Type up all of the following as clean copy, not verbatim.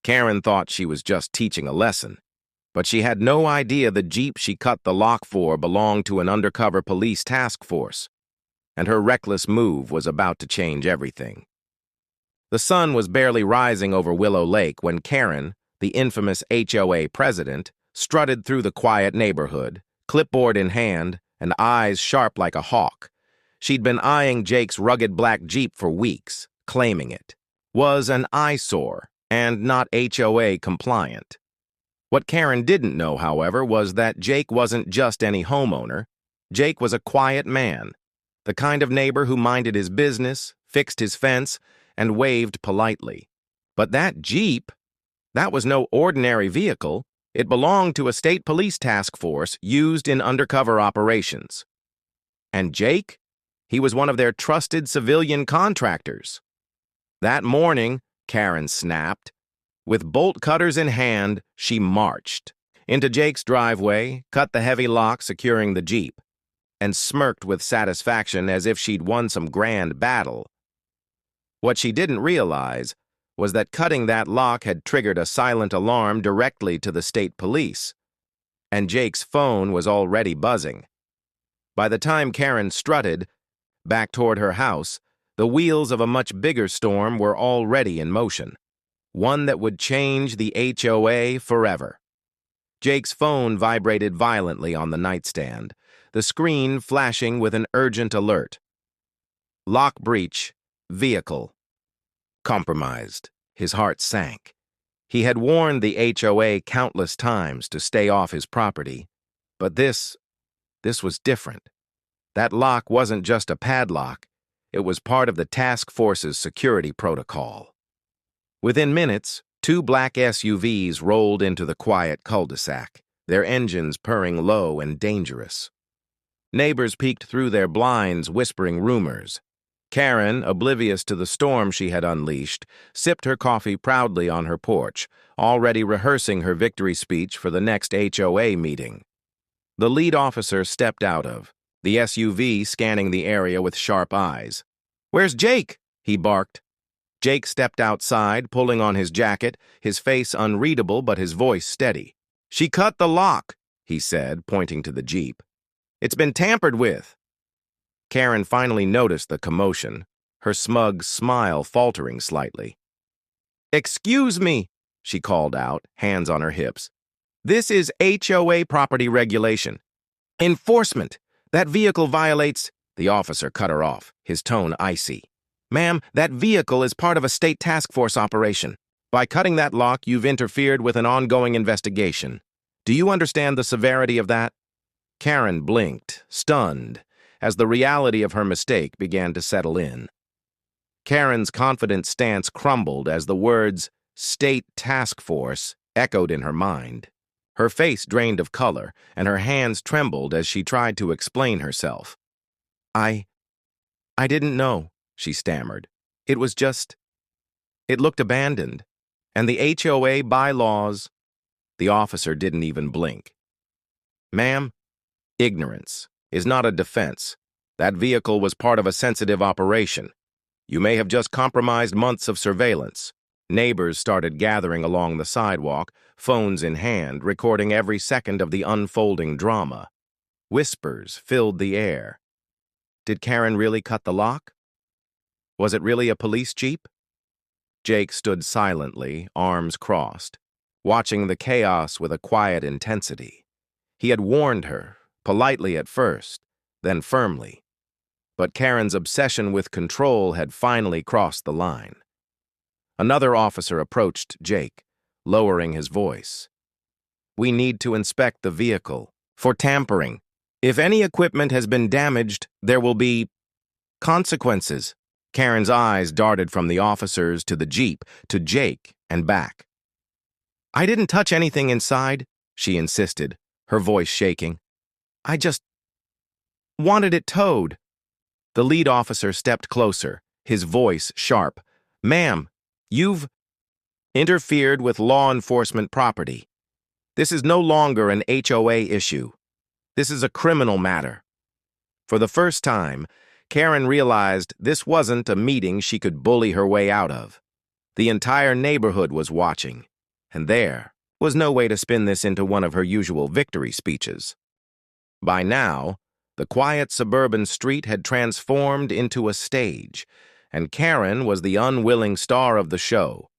Karen thought she was just teaching a lesson, but she had no idea the Jeep she cut the lock for belonged to an undercover police task force, and her reckless move was about to change everything. The sun was barely rising over Willow Lake when Karen, the infamous HOA president, strutted through the quiet neighborhood, clipboard in hand and eyes sharp like a hawk. She'd been eyeing Jake's rugged black Jeep for weeks, claiming it was an eyesore and not HOA compliant. What Karen didn't know, however, was that Jake wasn't just any homeowner. Jake was a quiet man, the kind of neighbor who minded his business, fixed his fence, and waved politely. But that Jeep, that was no ordinary vehicle. It belonged to a state police task force used in undercover operations. And Jake? He was one of their trusted civilian contractors. That morning, Karen snapped. With bolt cutters in hand, she marched into Jake's driveway, cut the heavy lock securing the Jeep, and smirked with satisfaction as if she'd won some grand battle. What she didn't realize was that cutting that lock had triggered a silent alarm directly to the state police, and Jake's phone was already buzzing. By the time Karen strutted back toward her house, the wheels of a much bigger storm were already in motion, one that would change the HOA forever. Jake's phone vibrated violently on the nightstand, the screen flashing with an urgent alert. Lock breach, vehicle compromised. His heart sank. He had warned the HOA countless times to stay off his property, but this was different. That lock wasn't just a padlock, it was part of the task force's security protocol. Within minutes, 2 black SUVs rolled into the quiet cul-de-sac, their engines purring low and dangerous. Neighbors peeked through their blinds, whispering rumors. Karen, oblivious to the storm she had unleashed, sipped her coffee proudly on her porch, already rehearsing her victory speech for the next HOA meeting. The lead officer stepped out of, the SUV scanning the area with sharp eyes. "Where's Jake?" he barked. Jake stepped outside, pulling on his jacket, his face unreadable but his voice steady. "She cut the lock," he said, pointing to the Jeep. "It's been tampered with." Karen finally noticed the commotion, her smug smile faltering slightly. "Excuse me," she called out, hands on her hips. "This is HOA property regulation. Enforcement. That vehicle violates—" The officer cut her off, his tone icy. "Ma'am, that vehicle is part of a state task force operation. By cutting that lock, you've interfered with an ongoing investigation. Do you understand the severity of that?" Karen blinked, stunned, as the reality of her mistake began to settle in. Karen's confident stance crumbled as the words "state task force" echoed in her mind. Her face drained of color, and her hands trembled as she tried to explain herself. I didn't know," she stammered. "It was just... It looked abandoned. And the HOA bylaws..." The officer didn't even blink. "Ma'am, ignorance is not a defense. That vehicle was part of a sensitive operation. You may have just compromised months of surveillance." Neighbors started gathering along the sidewalk, phones in hand, recording every second of the unfolding drama. Whispers filled the air. Did Karen really cut the lock? Was it really a police jeep? Jake stood silently, arms crossed, watching the chaos with a quiet intensity. He had warned her, politely at first, then firmly. But Karen's obsession with control had finally crossed the line. Another officer approached Jake, lowering his voice. "We need to inspect the vehicle for tampering. If any equipment has been damaged, there will be consequences." Karen's eyes darted from the officers to the Jeep, to Jake, and back. "I didn't touch anything inside," she insisted, her voice shaking. "I just wanted it towed." The lead officer stepped closer, his voice sharp. "Ma'am, you've interfered with law enforcement property. This is no longer an HOA issue. This is a criminal matter." For the first time, Karen realized this wasn't a meeting she could bully her way out of. The entire neighborhood was watching, And there was no way to spin this into one of her usual victory speeches. By now, the quiet suburban street had transformed into a stage, and Karen was the unwilling star of the show.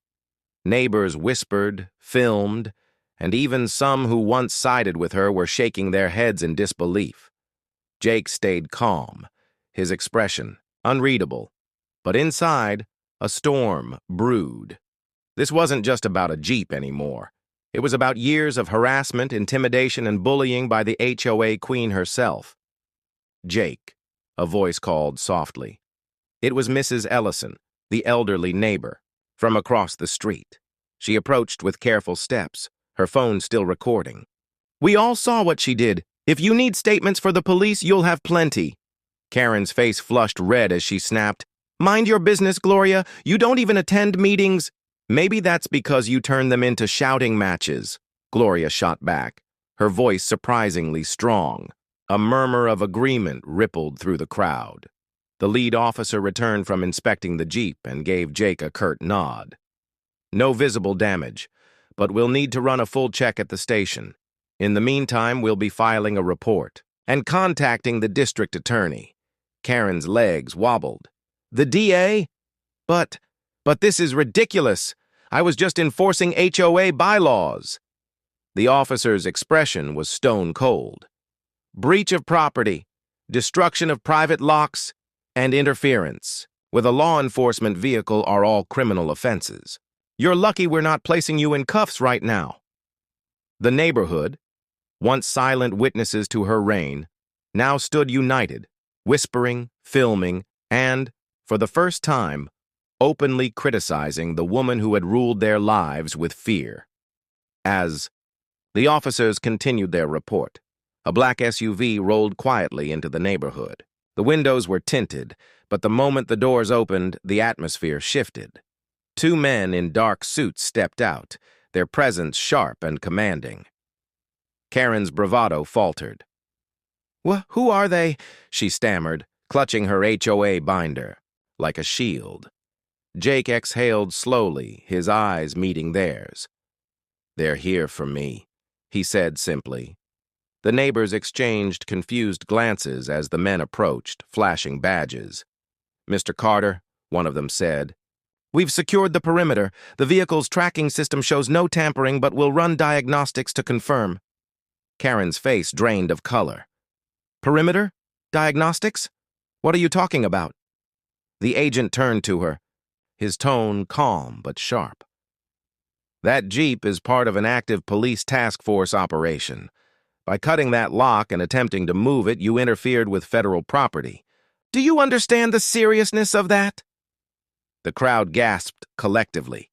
Neighbors whispered, filmed, and even some who once sided with her were shaking their heads in disbelief. Jake stayed calm, his expression unreadable, but inside, a storm brewed. This wasn't just about a Jeep anymore. It was about years of harassment, intimidation, and bullying by the HOA queen herself. Jake, a voice called softly. It was Mrs. Ellison, the elderly neighbor, from across the street. She approached with careful steps, her phone still recording. "We all saw what she did. If you need statements for the police, you'll have plenty." Karen's face flushed red as she snapped, "Mind your business, Gloria. You don't even attend meetings." "Maybe that's because you turn them into shouting matches," Gloria shot back, her voice surprisingly strong. A murmur of agreement rippled through the crowd. The lead officer returned from inspecting the Jeep and gave Jake a curt nod. "No visible damage, but we'll need to run a full check at the station. In the meantime, we'll be filing a report and contacting the district attorney." Karen's legs wobbled. "The DA? But this is ridiculous. I was just enforcing HOA bylaws." The officer's expression was stone cold. "Breach of property, destruction of private locks, and interference with a law enforcement vehicle are all criminal offenses. You're lucky we're not placing you in cuffs right now." The neighborhood, once silent witnesses to her reign, now stood united, whispering, filming, and, for the first time, openly criticizing the woman who had ruled their lives with fear. As the officers continued their report, a black SUV rolled quietly into the neighborhood. The windows were tinted, but the moment the doors opened, the atmosphere shifted. Two men in dark suits stepped out, their presence sharp and commanding. Karen's bravado faltered. Who are they?" she stammered, clutching her HOA binder, like a shield. Jake exhaled slowly, his eyes meeting theirs. "They're here for me," he said simply. The neighbors exchanged confused glances as the men approached, flashing badges. "Mr. Carter," one of them said, "we've secured the perimeter. The vehicle's tracking system shows no tampering, but we'll run diagnostics to confirm." Karen's face drained of color. "Perimeter? Diagnostics? What are you talking about?" The agent turned to her, his tone calm but sharp. "That Jeep is part of an active police task force operation. By cutting that lock and attempting to move it, you interfered with federal property. Do you understand the seriousness of that?" The crowd gasped collectively.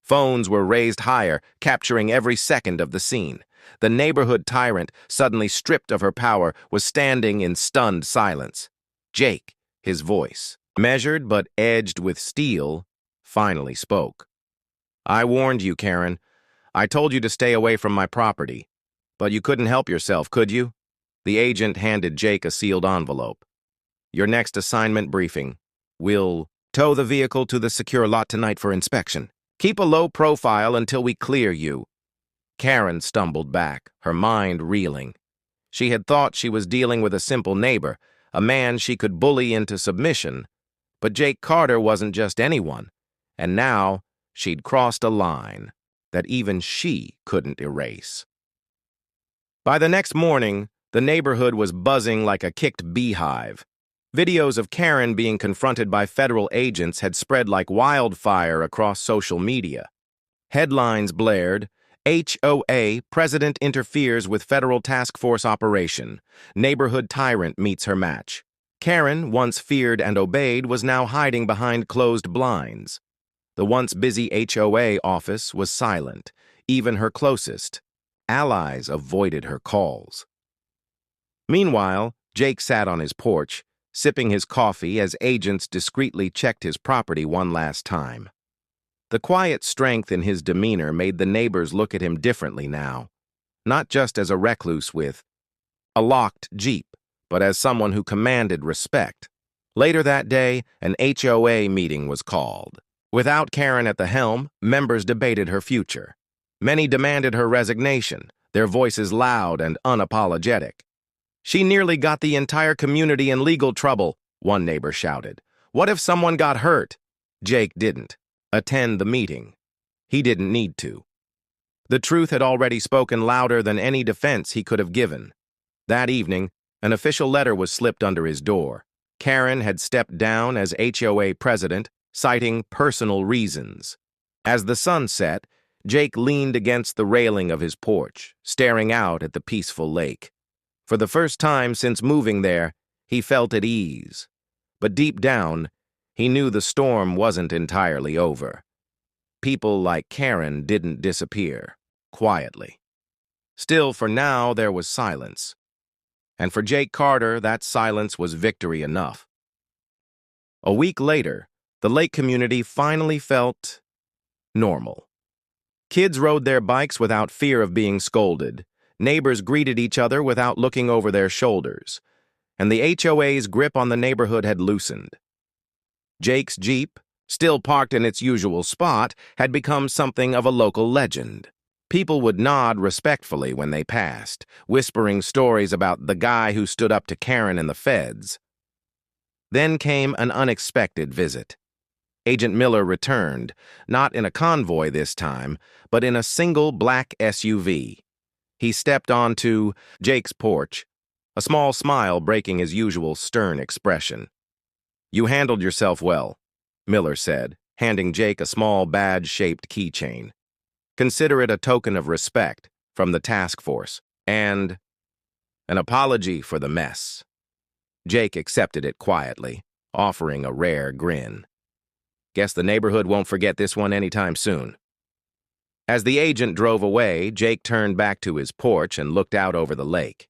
Phones were raised higher, capturing every second of the scene. The neighborhood tyrant, suddenly stripped of her power, was standing in stunned silence. Jake, his voice, measured but edged with steel, finally spoke. "I warned you, Karen. I told you to stay away from my property. But you couldn't help yourself, could you?" The agent handed Jake a sealed envelope. "Your next assignment briefing. We'll tow the vehicle to the secure lot tonight for inspection. Keep a low profile until we clear you." Karen stumbled back, her mind reeling. She had thought she was dealing with a simple neighbor, a man she could bully into submission. But Jake Carter wasn't just anyone, and now she'd crossed a line that even she couldn't erase. By the next morning, the neighborhood was buzzing like a kicked beehive. Videos of Karen being confronted by federal agents had spread like wildfire across social media. Headlines blared, "HOA, President interferes with federal task force operation. Neighborhood tyrant meets her match." Karen, once feared and obeyed, was now hiding behind closed blinds. The once busy HOA office was silent. Even her closest allies avoided her calls. Meanwhile, Jake sat on his porch, sipping his coffee as agents discreetly checked his property one last time. The quiet strength in his demeanor made the neighbors look at him differently now, not just as a recluse with a locked Jeep, but as someone who commanded respect. Later that day, an HOA meeting was called. Without Karen at the helm, members debated her future. Many demanded her resignation, their voices loud and unapologetic. "She nearly got the entire community in legal trouble," one neighbor shouted. "What if someone got hurt?" Jake didn't attend the meeting. He didn't need to. The truth had already spoken louder than any defense he could have given. That evening, an official letter was slipped under his door. Karen had stepped down as HOA president, citing personal reasons. As the sun set, Jake leaned against the railing of his porch, staring out at the peaceful lake. For the first time since moving there, he felt at ease. But deep down, he knew the storm wasn't entirely over. People like Karen didn't disappear quietly. Still, for now, there was silence. And for Jake Carter, that silence was victory enough. A week later, the lake community finally felt normal. Kids rode their bikes without fear of being scolded. Neighbors greeted each other without looking over their shoulders. And the HOA's grip on the neighborhood had loosened. Jake's Jeep, still parked in its usual spot, had become something of a local legend. People would nod respectfully when they passed, whispering stories about the guy who stood up to Karen and the feds. Then came an unexpected visit. Agent Miller returned, not in a convoy this time, but in a single black SUV. He stepped onto Jake's porch, a small smile breaking his usual stern expression. "You handled yourself well," Miller said, handing Jake a small badge-shaped keychain. "Consider it a token of respect from the task force, and an apology for the mess." Jake accepted it quietly, offering a rare grin. "Guess the neighborhood won't forget this one anytime soon." As the agent drove away, Jake turned back to his porch and looked out over the lake.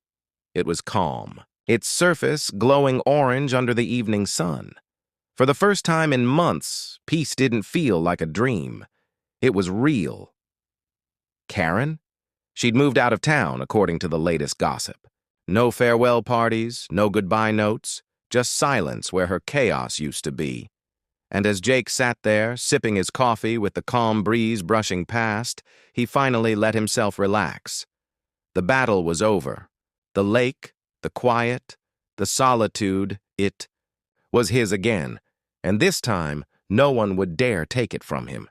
It was calm, its surface glowing orange under the evening sun. For the first time in months, peace didn't feel like a dream. It was real. Karen? She'd moved out of town, according to the latest gossip. No farewell parties, no goodbye notes, just silence where her chaos used to be. And as Jake sat there, sipping his coffee with the calm breeze brushing past, he finally let himself relax. The battle was over. The lake, the quiet, the solitude, it was his again, and this time no one would dare take it from him.